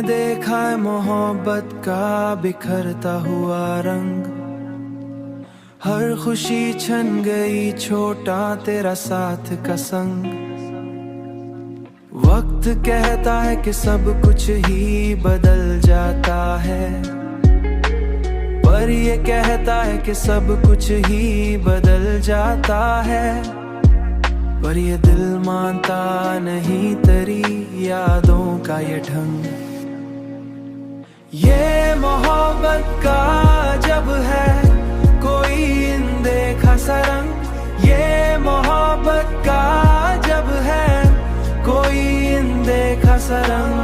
मैंने देखा है मोहब्बत का बिखरता हुआ रंग। हर खुशी छन गई छोटा तेरा साथ का संग। वक्त कहता है कि सब कुछ ही बदल जाता है, पर ये कहता है कि सब कुछ ही बदल जाता है। पर ये दिल मानता नहीं तेरी यादों का ये ढंग। ये मोहब्बत का जब है कोई अनदेखा सा रंग। ये मोहब्बत का जब है कोई अनदेखा सा रंग।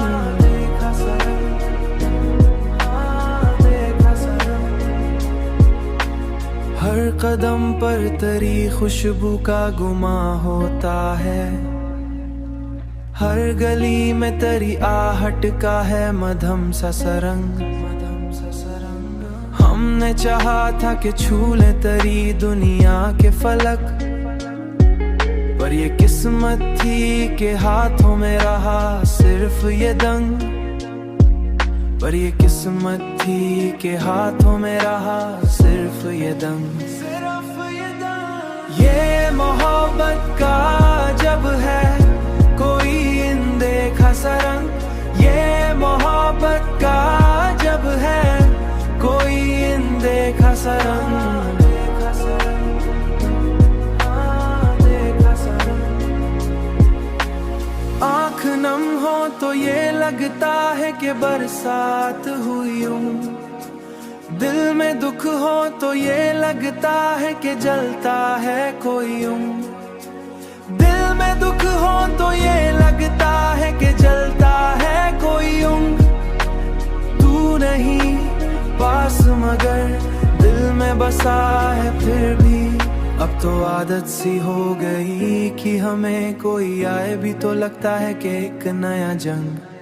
हर कदम पर तेरी खुशबू का गुमा होता है। हर गली में तेरी आहट का है मधम सा सरंग। हमने चाहा था कि छू ले तेरी दुनिया के फलक, पर ये किस्मत थी कि हाथों में रहा सिर्फ ये दंग। पर ये किस्मत थी कि हाथों में रहा सिर्फ ये दंग। ये मोहब्बत का जब है कोई अनदेखा सा रंग। ये मोहब्बत का जब है कोई अनदेखा सा रंग। आँख नम हो तो ये लगता है कि बरसात हुई हूँ। दिल में दुख हो तो ये लगता है कि जलता है कोई ऊँ। दिल में दुख हो तो ये लगता है कि जलता है कोई ऊँ। तू नहीं पास मगर दिल में बसा है फिर भी। अब तो आदत सी हो गई कि हमें कोई आए भी तो लगता है कि एक नया जंग।